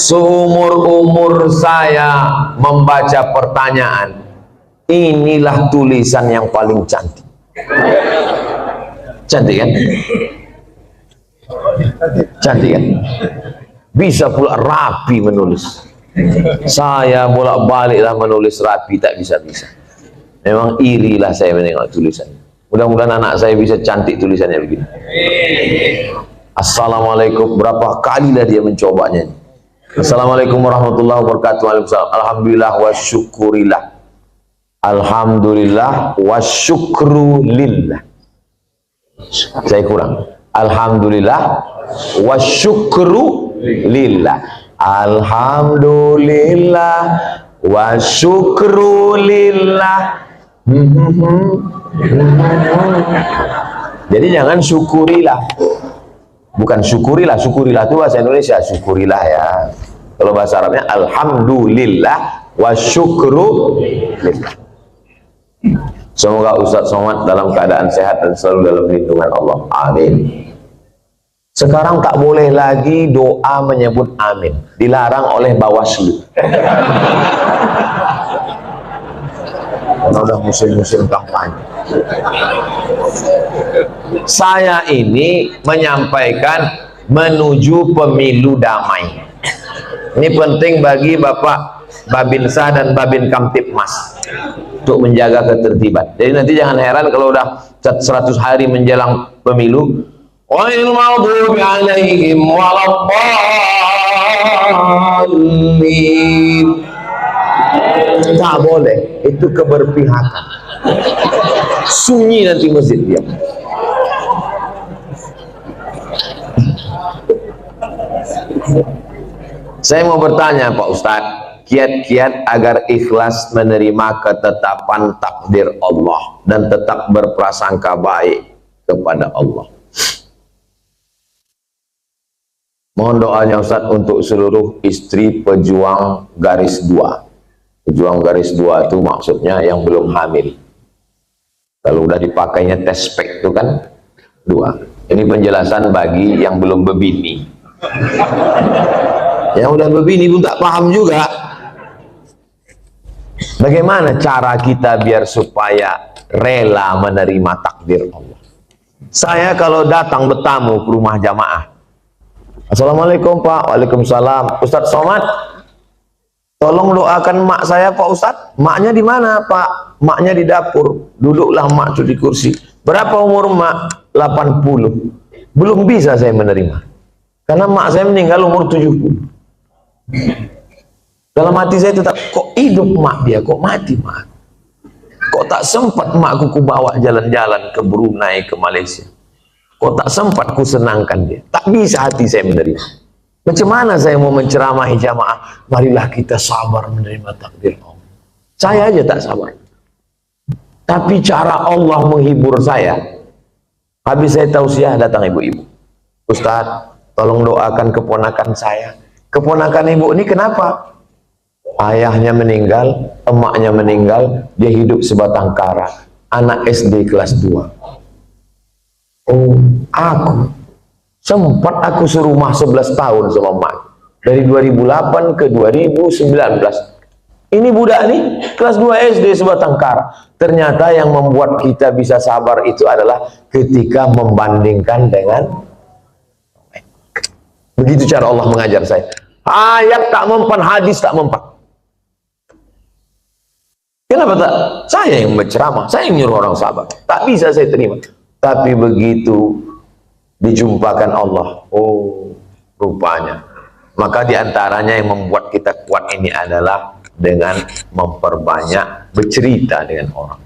Seumur-umur saya membaca pertanyaan, inilah tulisan yang paling cantik. Cantik kan? Cantik kan? Bisa pula rapi menulis. Saya bolak-balik lah menulis rapi, tak bisa-bisa. Memang irilah saya menengok tulisan. Mudah-mudahan anak saya bisa cantik tulisannya begini. Assalamualaikum, berapa kali lah dia mencobanya. Assalamualaikum warahmatullahi wabarakatuh. Waalaikumsalam. Alhamdulillah wa syukurillah. Alhamdulillah wa syukru lillah. Saya kurang. Alhamdulillah wa syukru lillah. Alhamdulillah wa syukru lillah. Jadi jangan syukurilah. Bukan syukurilah, syukurilah itu bahasa Indonesia, syukurilah ya. Kalau bahasa Arabnya alhamdulillah wa syukru lillah. Semoga Ustadz Somad dalam keadaan sehat dan selalu dalam lindungan Allah. Amin. Sekarang tak boleh lagi doa menyebut amin, dilarang oleh Bawaslu. Karena udah musim-musim kampanye. Saya ini menyampaikan menuju pemilu damai. Ini penting bagi Bapak Babinsa dan Babin Kamtipmas untuk menjaga ketertiban. Jadi nanti jangan heran kalau udah 100 hari menjelang pemilu, ghairil maghdubi alaihim waladdallin. Tak boleh, itu keberpihakan. Sunyi nanti masjid dia. Saya mau bertanya Pak Ustadz, kiat-kiat agar ikhlas menerima ketetapan takdir Allah dan tetap berprasangka baik kepada Allah. Mohon doanya Ustadz untuk seluruh istri pejuang garis 2. Pejuang garis 2 itu maksudnya yang belum hamil. Kalau udah dipakainya tes spek itu kan 2. Ini penjelasan bagi yang belum berbini. Yang udah berbini pun tak paham juga. Bagaimana cara kita biar supaya rela menerima takdir Allah? Saya kalau datang bertamu ke rumah jamaah, Assalamualaikum Pak. Waalaikumsalam. Ustadz Somad, tolong doakan mak saya Pak Ustadz. Maknya di mana Pak? Maknya di dapur. Duduklah mak tuh di kursi. Berapa umur mak? 80. Belum bisa saya menerima. Karena mak saya meninggal umur 70. Dalam hati saya tetap, kok hidup mak dia, kok mati mak? Kok tak sempat makku ku bawa jalan-jalan ke Brunei, ke Malaysia? Kok tak sempat ku senangkan dia? Tak bisa hati saya menerima. Macam mana saya mau menceramahi jamaah? Marilah kita sabar menerima takdir Allah. Saya aja tak sabar. Tapi cara Allah menghibur saya. Habis saya tausiah datang ibu-ibu. Ustadz, tolong doakan keponakan saya. Keponakan ibu ini kenapa? Ayahnya meninggal, emaknya meninggal, dia hidup sebatang kara. Anak SD kelas 2. Oh, aku sempat aku serumah 11 tahun sama emak. Dari 2008 ke 2019. Ini budak nih kelas 2 SD sebatang kara. Ternyata yang membuat kita bisa sabar itu adalah ketika membandingkan dengan, begitu cara Allah mengajar saya. Ayat tak mempan, hadis tak mempan. Kenapa tak? Saya yang berceramah, saya yang nyuruh orang sabar. Tak bisa saya terima. Tapi begitu dijumpakan Allah, oh rupanya. Maka diantaranya yang membuat kita kuat ini adalah dengan memperbanyak bercerita dengan orang.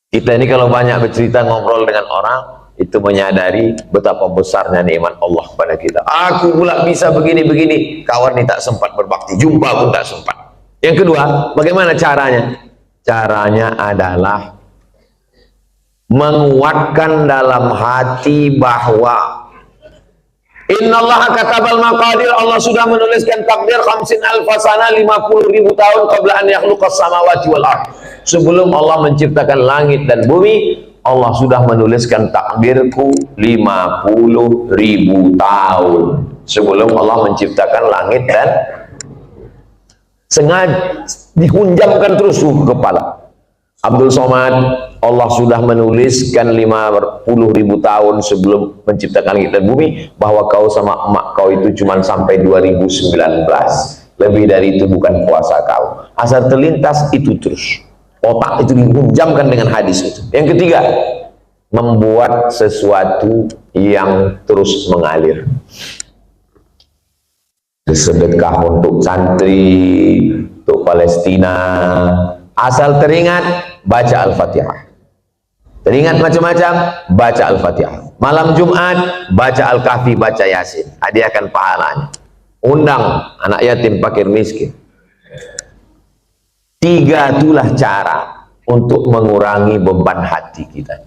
Kita ini kalau banyak bercerita, ngobrol dengan orang, itu menyadari betapa besarnya nikmat Allah pada kita. Aku pula bisa begini-begini, kawan ini tak sempat berbakti, jumpa pun tak sempat. Yang kedua, bagaimana caranya? Caranya adalah menguatkan dalam hati bahwa innallaha katabal maqadir, Allah sudah menuliskan takdir 50,000 sana, 50.000 tahun qabla an yakhluqas samawati wal ardh. Sebelum Allah menciptakan langit dan bumi, Allah sudah menuliskan takdirku 50.000 tahun. sebelum Allah menciptakan langit dan sengaja dihunjamkan terus ke kepala. Abdul Somad, Allah sudah menuliskan 50.000 tahun sebelum menciptakan langit dan bumi bahwa kau sama emak kau itu cuma sampai 2019. Lebih dari itu bukan kuasa kau. Asal terlintas itu terus. Otak itu dihunjamkan dengan hadis itu. Yang ketiga, membuat sesuatu yang terus mengalir. Sedekah untuk santri, untuk Palestina, asal teringat baca Al-Fatihah. Teringat macam-macam, baca Al-Fatihah. Malam Jumat baca Al-Kahfi, baca Yasin, hadiahkan pahalanya. Undang anak yatim, fakir, miskin. 3 itulah cara untuk mengurangi beban hati kita.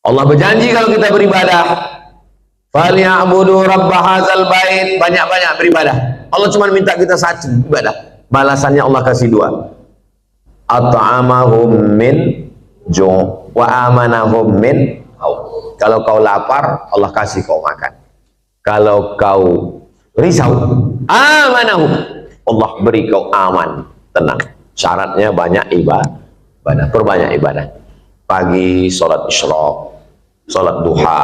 Allah berjanji kalau kita beribadah, falyabudu rabb hadzal bait, banyak-banyak beribadah. Allah cuma minta kita satu ibadah, balasannya Allah kasih 2. At'amahum min ju' wa amanahum min khawf. Kalau kau lapar, Allah kasih kau makan. Kalau kau risau, amanahum, Allah beri kau aman, tenang. Syaratnya banyak ibadah, perbanyak ibadah. Pagi sholat isyraq, sholat duha,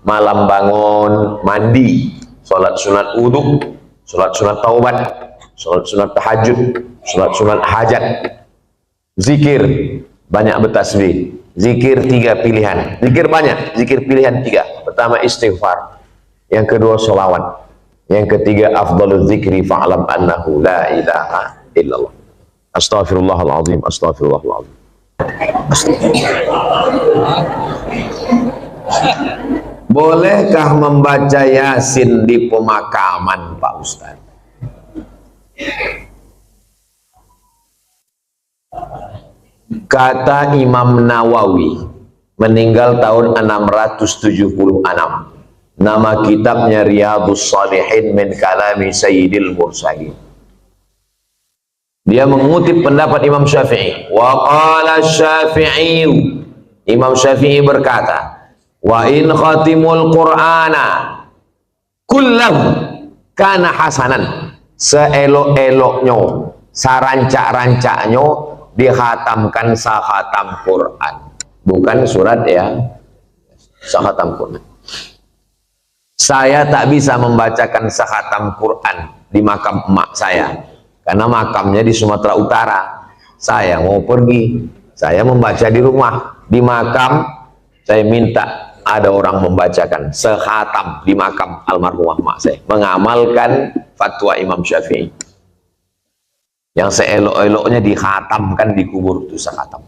malam bangun mandi, sholat sunat wudhu, sholat sunat taubat, sholat sunat tahajud, sholat sunat hajat, zikir, banyak bertasbih. Zikir 3 pilihan, zikir banyak, zikir pilihan 3. Pertama istighfar, yang kedua sholawat, yang ketiga afdalul zikri fa'lam annahu la ilaha illallah. Astaghfirullahaladzim, astaghfirullahaladzim. Bolehkah membaca Yasin di pemakaman, Pak Ustaz? Kata Imam Nawawi, meninggal tahun 676. Nama kitabnya Riyadhus Shalihin min kalami Sayyidil Mursalin. Dia mengutip pendapat Imam Syafi'i. Wa qala Syafi'i, Imam Syafi'i berkata, wa in khatimul Qur'ana kullahu kana hasanan. Seelok-eloknya, sarancak-rancaknya dikhatamkan sakhatam Quran, bukan surat ya, sakhatam Quran. Saya tak bisa membacakan sakhatam Quran di makam emak saya karena makamnya di Sumatera Utara. Saya mau pergi, saya membaca di rumah. Di makam saya minta ada orang membacakan sekhatam di makam almarhumah emak saya, mengamalkan fatwa Imam Syafi'i yang seelok-eloknya dikhatamkan di kubur itu sekhatam.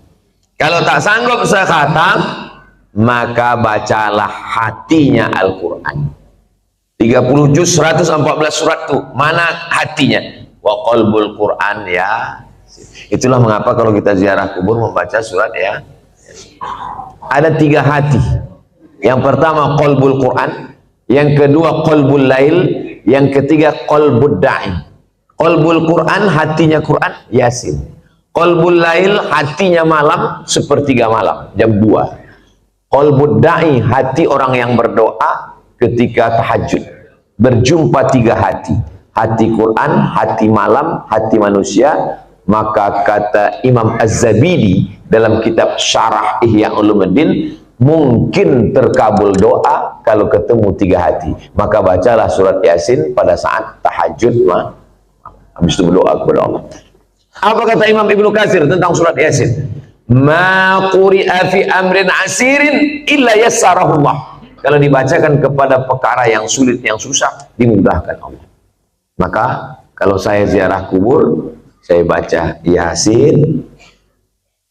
Kalau tak sanggup sekhatam, maka bacalah hatinya Al-Quran. 30 juz 114 surat tuh, mana hatinya? Wa qalbul Quran ya. Itulah mengapa kalau kita ziarah kubur membaca surat ya. Ada 3 hati. Yang pertama qalbul Quran, yang kedua qalbul lail, yang ketiga qalbud da'i. Qalbul Quran, hatinya Quran, Yasin. Qalbul lail, hatinya malam, sepertiga malam, jam 2. Qalbud da'i, hati orang yang berdoa ketika tahajud. Berjumpa 3 hati. Hati Quran, hati malam, hati manusia. Maka kata Imam Az-Zabidi dalam kitab Syarah Ihya Ulumuddin, mungkin terkabul doa kalau ketemu 3 hati. Maka bacalah surat Yasin pada saat tahajud, habis itu berdoa kepada Allah. Apa kata Imam Ibnu Katsir tentang surat Yasin? Ma quri'a fi amrin asirin illa yassarahullah. Kalau dibacakan kepada perkara yang sulit, yang susah, dimudahkan Allah. Maka kalau saya ziarah kubur, saya baca Yasin,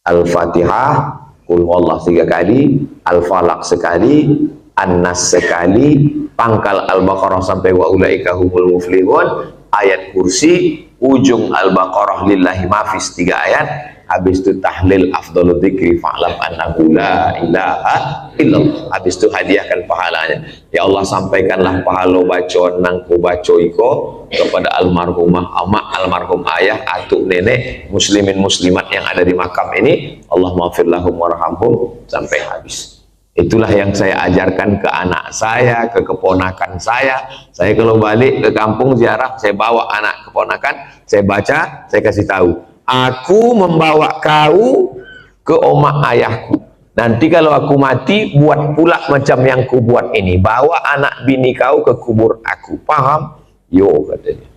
Al-Fatihah, Qul huwallahu 3 kali, Al-Falaq sekali, An-Nas sekali, pangkal Al-Baqarah sampai wa ulaika humul muflihun, ayat kursi, ujung Al-Baqarah lillahi mafis 3 ayat, habis itu tahlil afdalul dzikri fa'lam annahu la ilaha illallah, habis itu hadiahkan pahalanya. Ya Allah, sampaikanlah pahala bacaan nang ku baca iko kepada almarhumah amak, almarhum ayah, atuk, nenek, muslimin muslimat yang ada di makam ini. Allah maghfir lahum warhamhum sampai habis. Itulah yang saya ajarkan ke anak saya, ke keponakan saya. Saya kalau balik ke kampung ziarah, saya bawa anak keponakan, saya baca, saya kasih tahu. Aku membawa kau ke omak ayahku. Nanti kalau aku mati, buat pula macam yang ku buat ini. Bawa anak bini kau ke kubur aku. Paham? Yo, katanya.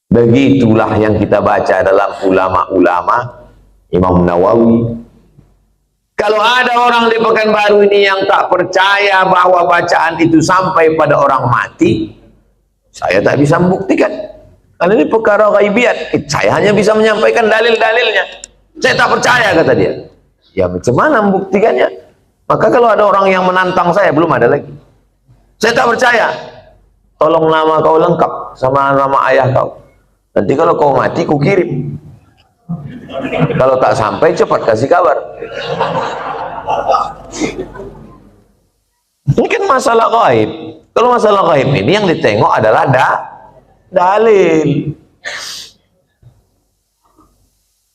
Begitulah yang kita baca dalam ulama-ulama Imam Nawawi. Kalau ada orang di Pekanbaru ini yang tak percaya bahwa bacaan itu sampai pada orang mati, saya tak bisa membuktikan. Karena ini perkara ghaibiyat. Saya hanya bisa menyampaikan dalil-dalilnya. Saya tak percaya, kata dia. Ya macam mana membuktikannya? Maka kalau ada orang yang menantang saya, belum ada lagi. Saya tak percaya. Tolong nama kau lengkap sama nama ayah kau. Nanti kalau kau mati, ku kirim. Kalau tak sampai, cepat kasih kabar. Ini kan masalah gaib. Kalau masalah gaib ini yang ditengok adalah dalil.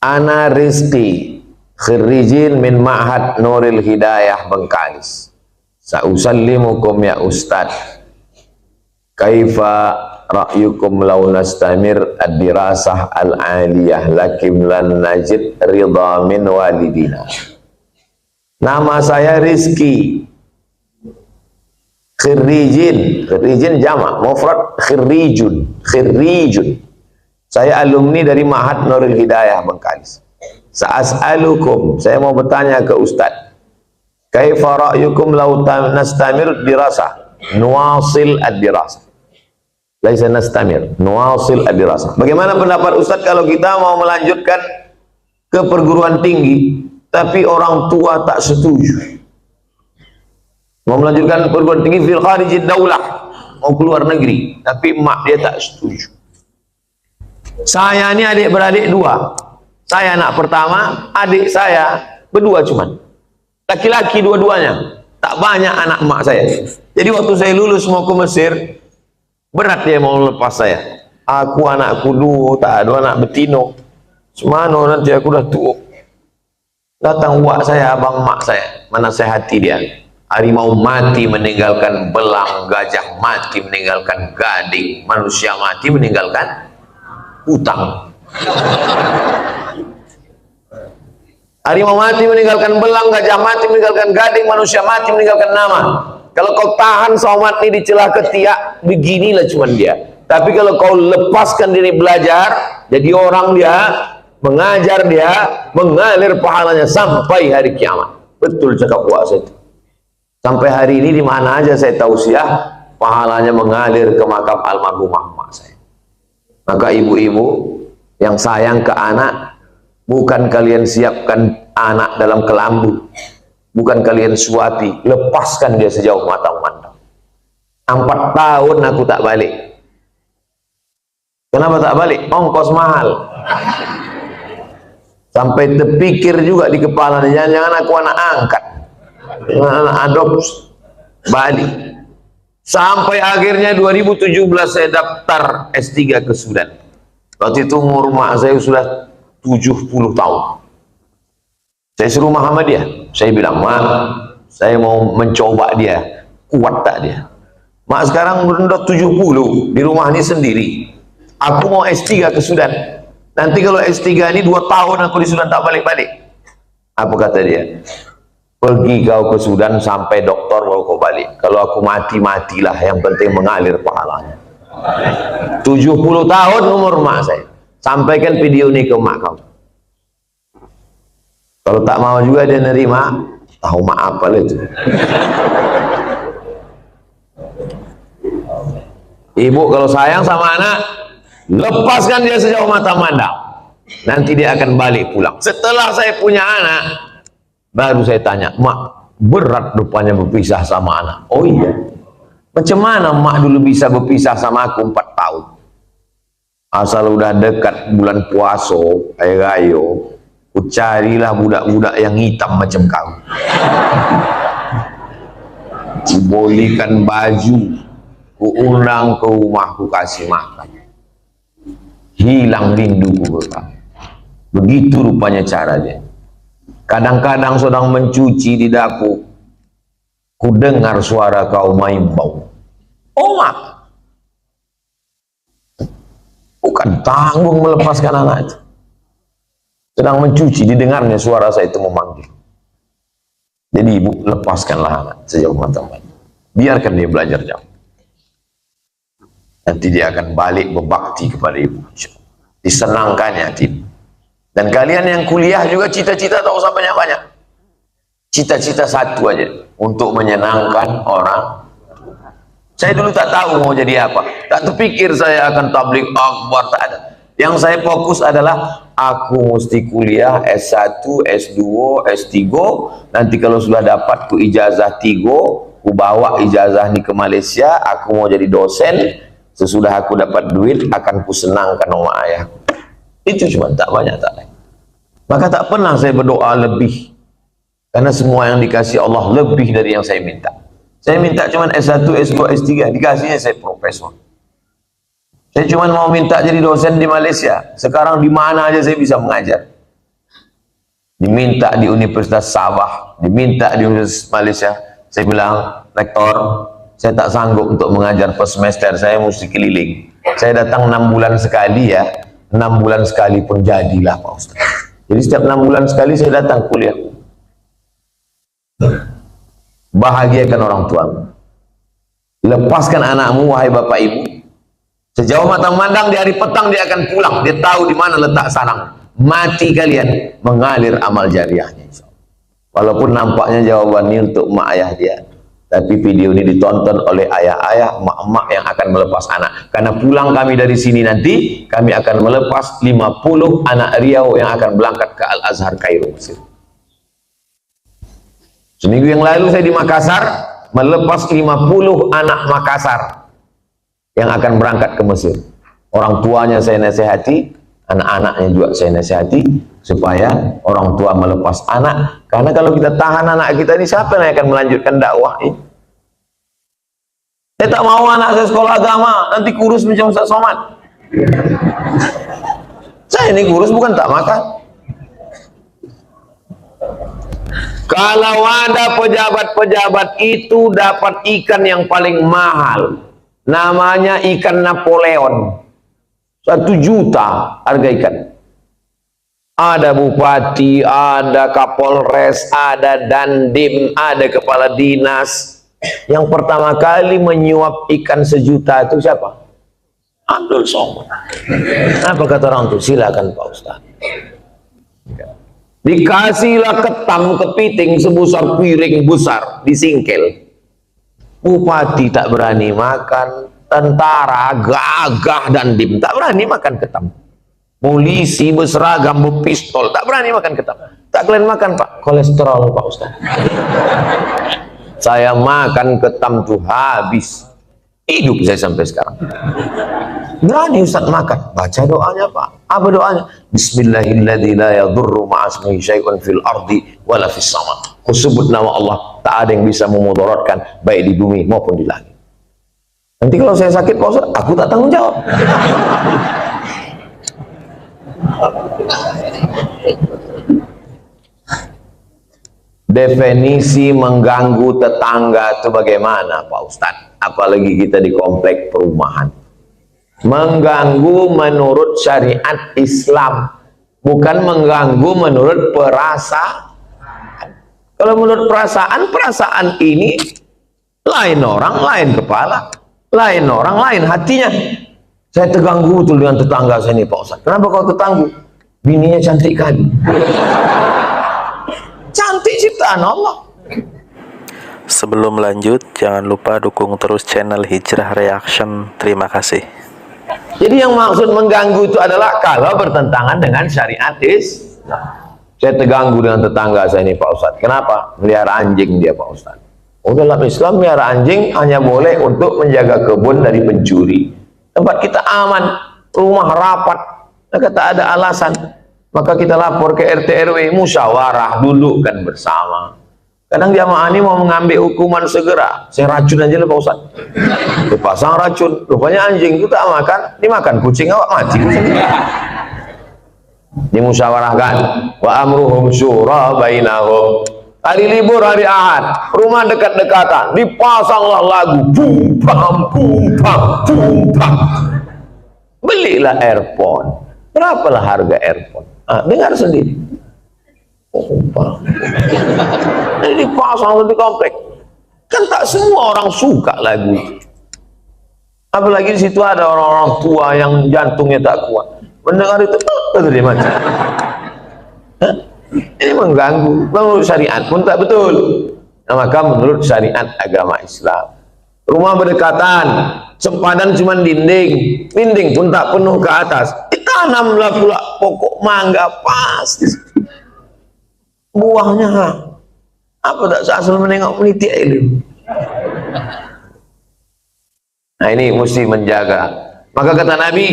Ana Rizki, khirijin min Ma'had Nuril Hidayah Bengkalis. Sa'usallimukum ya Ustad. Kaifa ra'yukum law nastamir ad-dirasah al-aliyah lakim lan najid ridha min walidina. Nama saya Rizki. Khirijin, khirijin jamak, mufrad khirijun, khirijun. Saya alumni dari Ma'had Nurul Hidayah Bengkalis. Sa'as'alukum, saya mau bertanya ke Ustaz. Kaifa ra'yukum law nastamir dirasah, nuwasil ad-dirasah. Laisa nastamir, nuwasil ad-dirasah. Bagaimana pendapat Ustaz kalau kita mau melanjutkan ke perguruan tinggi, tapi orang tua tak setuju? Mau melanjutkan perguruan tinggi fil kharijid daulah, mau keluar negeri, tapi mak dia tak setuju. Saya ini adik beradik dua. Saya anak pertama, adik saya berdua cuman. Laki-laki dua-duanya. Tak banyak anak mak saya. Jadi waktu saya lulus mau ke Mesir, berat dia mau lepas saya. Aku anakku dulu, tak ada anak betino. Semana nanti aku dah tua. Datang uak saya, abang mak saya, menasehati dia. Harimau mati meninggalkan belang, gajah mati meninggalkan gading, manusia mati meninggalkan hutang. Harimau mati meninggalkan belang, gajah mati meninggalkan gading, manusia mati meninggalkan nama. Kalau kau tahan somat ini di celah ketiak, beginilah cuman dia. Tapi kalau kau lepaskan diri belajar, jadi orang dia, mengajar dia, mengalir pahalanya sampai hari kiamat. Betul cakap puasa itu. Sampai hari ini di mana aja saya tausiah, pahalanya mengalir ke makam almarhumah mak saya. Maka ibu-ibu yang sayang ke anak, bukan kalian siapkan anak dalam kelambu, bukan kalian suapi, lepaskan dia sejauh mata memandang. 4 tahun aku tak balik. Kenapa tak balik? Ongkos mahal. Sampai terpikir juga di kepala, jangan-jangan aku anak angkat, anak adopsi, balik. Sampai akhirnya 2017 saya daftar S3 ke Sudan. Waktu itu umur mak saya sudah 70 tahun. Saya suruh Muhammadiyah. Saya bilang, mak, saya mau mencoba dia, kuat tak dia? Mak sekarang udah 70, di rumah ini sendiri. Aku mau S3 ke Sudan. Nanti kalau S3 ini 2 tahun aku di Sudan tak balik-balik. Apa kata dia? Pergi kau ke Sudan sampai doktor baru kau balik. Kalau aku mati, matilah, yang penting mengalir pahalanya. 70 tahun umur mak saya. Sampaikan video ini ke mak kau. Kalau tak mau juga dia nerima, tahu mak apa itu. Ibu kalau sayang sama anak, lepaskan dia sejauh mata mandang. Nanti dia akan balik pulang. Setelah saya punya anak, baru saya tanya, mak, berat rupanya berpisah sama anak. Oh iya, macam mana mak dulu bisa berpisah sama aku 4 tahun? Asal udah dekat bulan puasa, ayo, ku carilah budak-budak yang hitam macam kau. Ku belikan baju, ku undang ke rumah, ku kasih makan. Hilang rinduku ke kamu. Begitu rupanya caranya. Kadang-kadang sedang mencuci di dapur, ku dengar suara kau main bau. Oh mak, bukan tanggung melepaskan anak itu. Sedang mencuci, didengarnya suara saya itu memanggil. Jadi ibu, lepaskanlah anak sejauh mata-mata. Biarkan dia belajar jauh. Nanti dia akan balik berbakti kepada ibu. Disenangkannya hati. Dan kalian yang kuliah juga cita-cita tak usah banyak-banyak. Cita-cita satu aja, untuk menyenangkan orang. Saya dulu tak tahu mau jadi apa. Tak terpikir saya akan tabligh akbar, tak ada. Yang saya fokus adalah aku mesti kuliah S1, S2, S3. Nanti kalau sudah dapat ku ijazah 3, ku bawa ijazah ini ke Malaysia. Aku mau jadi dosen. Sesudah aku dapat duit, akan ku senangkan oma ayah. Itu cuma, tak banyak, tak lain. Maka tak pernah saya berdoa lebih, karena semua yang dikasih Allah lebih dari yang saya minta. Saya minta cuma S1, S2, S3, dikasihnya saya profesor. Saya cuma mau minta jadi dosen di Malaysia. Sekarang di mana aja saya bisa mengajar. Diminta di Universitas Sabah, diminta di Universitas Malaysia. Saya bilang, rektor, saya tak sanggup untuk mengajar per semester, saya mesti keliling. Saya datang 6 bulan sekali ya, 6 bulan sekali pun jadilah Pak Ustaz. Jadi setiap 6 bulan sekali saya datang kuliah. Bahagiakan orang tuamu. Lepaskan anakmu, wahai bapak ibu. Sejauh mata memandang di hari petang dia akan pulang. Dia tahu di mana letak sarang. Mati kalian, mengalir amal jariahnya. Walaupun nampaknya jawaban ini untuk mak ayah dia, tapi video ini ditonton oleh ayah-ayah, mak-mak yang akan melepas anak. Karena pulang kami dari sini nanti, kami akan melepas 50 anak Riau yang akan berangkat ke Al-Azhar Kairo, Mesir. Seminggu yang lalu saya di Makassar, melepas 50 anak Makassar yang akan berangkat ke Mesir. Orang tuanya saya nasihati, anak-anaknya juga saya nasihati, supaya orang tua melepas anak. Karena kalau kita tahan anak kita ini, siapa yang akan melanjutkan dakwah ini? Saya tak mau anak saya sekolah agama, nanti kurus macam Ustaz Somad. Saya ini kurus bukan tak makan. Kalau ada pejabat-pejabat itu dapat ikan yang paling mahal, namanya ikan Napoleon, 1 juta harga ikan. Ada bupati, ada kapolres, ada dandim, ada kepala dinas. Yang pertama kali menyuap ikan 1 juta itu siapa? Abdul Somad. Apa kata orang itu? Silakan Pak Ustaz. Dikasihlah ketam kepiting sebesar piring besar, disingkel. Bupati tak berani makan, tentara gagah dandim tak berani makan ketam. Polisi berseragam berpistol tak berani makan ketam. Tak kalian makan Pak, kolesterol Pak Ustaz. Saya makan ketam tuh habis, hidup saya sampai sekarang. Berani Ustaz makan, baca doanya Pak. Apa doanya? Bismillahirrahmanirrahim, la yadurru ma'asmihi syai'un fil ardi wala fis sama. Ku sebut nama Allah, tak ada yang bisa memudaratkan baik di bumi maupun di langit. Nanti kalau saya sakit Pak Ustaz, aku tak tanggung jawab. Definisi mengganggu tetangga itu bagaimana Pak Ustadz? Apalagi kita di komplek perumahan. Mengganggu menurut syariat Islam, bukan mengganggu menurut perasaan. Kalau menurut perasaan, perasaan ini lain orang, lain kepala, lain orang, lain hatinya. Saya terganggu betul dengan tetangga saya ini Pak Ustadz. Kenapa kau terganggu? Bininya cantik kali. Cantik ciptaan Allah. Sebelum lanjut, jangan lupa dukung terus channel Hijrah Reaction. Terima kasih. Jadi yang maksud mengganggu itu adalah kalau bertentangan dengan syariat Islam. Saya terganggu dengan tetangga saya ini Pak Ustadz. Kenapa? Melihara anjing dia Pak Ustadz. Oh, dalam Islam melihara anjing hanya boleh untuk menjaga kebun dari pencuri. Tempat kita aman, rumah rapat, maka tak ada alasan. Maka kita lapor ke RT RW, musyawarah, dudukkan bersama. Kadang jamaah ini mau mengambil hukuman segera, saya racun aja lah Pak Ustaz. Dipasang racun, rupanya anjing itu tak makan, dimakan kucing awak mati. dimusyawarahkan. Wa amruhum syura bainahum. Hari libur, hari Ahad, rumah dekat-dekatan, dipasanglah lagu bum bam bum bam bum bam. Belilah earphone. Berapalah harga earphone? Dengar sendiri. Ini dipasang di komplek. Kan tak semua orang suka lagu itu. Apalagi di situ ada orang-orang tua yang jantungnya tak kuat. Mendengar itu, dia mati. Ini mengganggu. Menurut syariat pun tak betul. Nah, maka menurut syariat agama Islam, rumah berdekatan, sempadan cuma dinding, dinding pun tak penuh ke atas, ditanamlah pula pokok mangga pasti. Buahnya apa tak asal menengok meniti ilmu. Nah, ini mesti menjaga. Maka kata Nabi,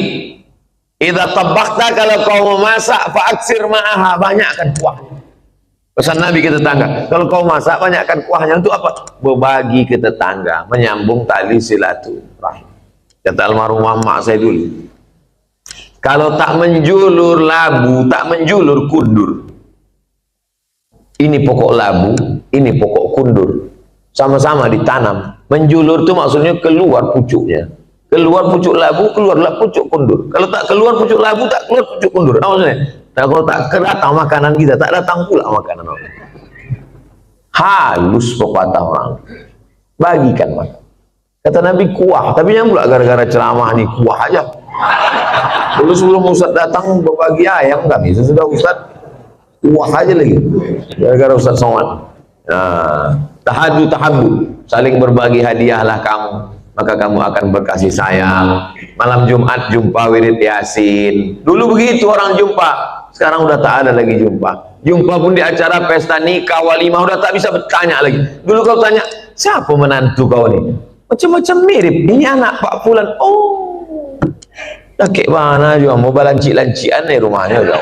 idza tabakhta, kalau kau memasak, fa'aksir ma'aha, banyakkan kuahnya. Pesan Nabi ke tetangga, kalau kau masak, banyakkan kuahnya. Untuk apa? Berbagi ke tetangga, menyambung tali silaturahim. Kata almarhumah mak saya dulu, kalau tak menjulur labu, tak menjulur kundur. Ini pokok labu, ini pokok kundur, sama-sama ditanam. Menjulur itu maksudnya keluar pucuknya. Keluar pucuk labu, keluarlah pucuk kundur. Kalau tak keluar pucuk labu, tak keluar pucuk kundur. Apa maksudnya? Nah, kalau tak datang makanan kita, tak datang pula makanan orang. Halus pepatah orang. Bagikan makan. Kata Nabi kuah, tapi yang pula gara-gara ceramah nih kuah aja. Dulu sebelum Ustaz datang berbagi ayam kami, sesudah Ustaz kuah aja lagi. Gara-gara Ustaz Somad. Nah, tahadu tahabu, saling berbagi hadiahlah kamu, maka kamu akan berkasih sayang. Malam Jumat jumpa wirid Yasin. Dulu begitu orang jumpa, sekarang udah tak ada lagi jumpa. Jumpa pun di acara pesta nikah, walimah, udah tak bisa bertanya lagi. Dulu kau tanya, siapa menantu kau nih? Macam-macam mirip, ini anak Pak Fulan. Oh, dah kek mana juga, mau balancik-lancian nih rumahnya udah.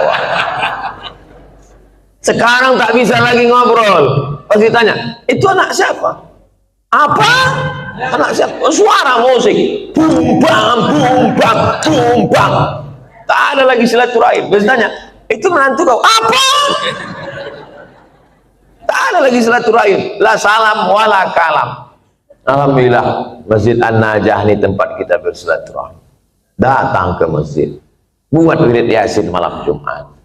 Sekarang tak bisa lagi ngobrol. Pasti tanya, itu anak siapa? Apa? Anak siapa? Suara musik. Bum bam, bum bam, bum bam. Tak ada lagi silaturahim. Pasti tanya, itu menantu kau? Apa? Tak ada lagi silaturahim. La salam wala kalam. Alhamdulillah, Masjid An-Najah ini tempat kita bersilaturahim. Datang ke masjid, buat wirid Yasin malam Jumat.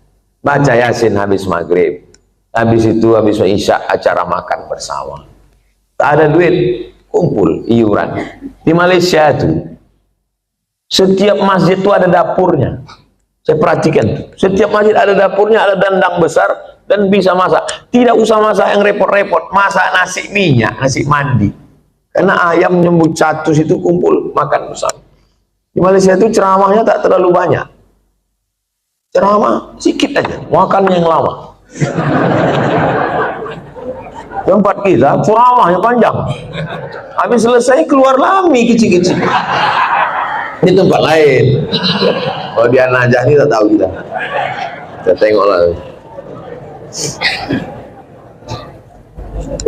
Baca Yasin habis maghrib, habis itu habis isya acara makan bersama. Tak ada duit, kumpul iuran. Di Malaysia itu setiap masjid itu ada dapurnya. Saya perhatikan, setiap masjid ada dapurnya, ada dandang besar dan bisa masak. Tidak usah masak yang repot-repot, masak nasi minyak, nasi mandi. Karena ayam nyembut catus itu kumpul makan bersama. Di Malaysia itu ceramahnya tak terlalu banyak. Ceramah sedikit aja, makan yang lama. Tempat kita ceramahnya panjang. Habis selesai keluar lami kecil-kecil. Di tempat lain. Kalau di An-Najah ini tak tahu kita. Kita tengoklah.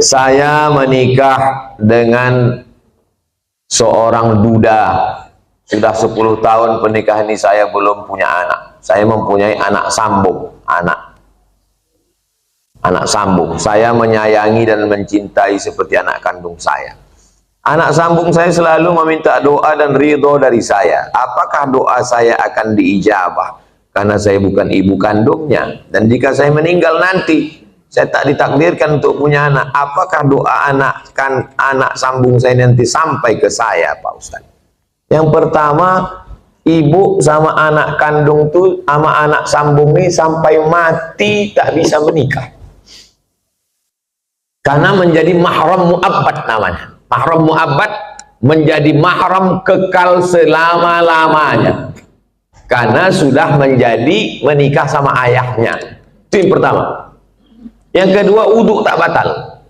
Saya menikah dengan seorang duda. Sudah 10 tahun pernikahan ini saya belum punya anak. Saya mempunyai anak sambung, anak sambung. Saya menyayangi dan mencintai seperti anak kandung saya. Anak sambung saya selalu meminta doa dan ridho dari saya. Apakah doa saya akan diijabah? Karena saya bukan ibu kandungnya. Dan jika saya meninggal nanti, saya tak ditakdirkan untuk punya anak. Apakah doa anak sambung saya nanti sampai ke saya, Pak Ustaz? Yang pertama, ibu sama anak kandung tuh sama anak sambung ini sampai mati tak bisa menikah. Karena menjadi mahram mu'abbad namanya. Mahram mu'abbad menjadi mahram kekal selama-lamanya. Karena sudah menjadi menikah sama ayahnya. Itu yang pertama. Yang kedua, wudhu tak batal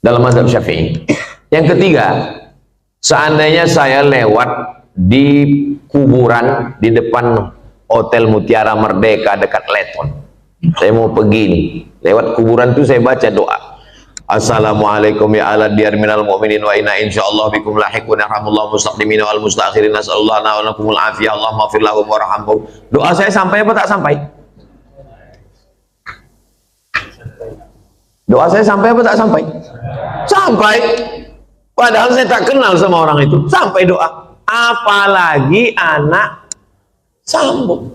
dalam mazhab Syafi'i. Yang ketiga, seandainya saya lewat di kuburan di depan Hotel Mutiara Merdeka dekat Leton, saya mau pergi nih, lewat kuburan itu saya baca doa, Assalamualaikum ya ala diyar minal mu'minin wa inna insyaallah bikum lahiqun yarhamullahu mustaqdimin wal mustakhirin nasallallahu wa lakumul afiyah Allahumma fir lahum warhamhum. Doa saya sampai apa tak sampai? Doa saya sampai apa tak sampai? Sampai. Padahal saya tak kenal sama orang itu. Sampai doa. Apalagi anak sambung.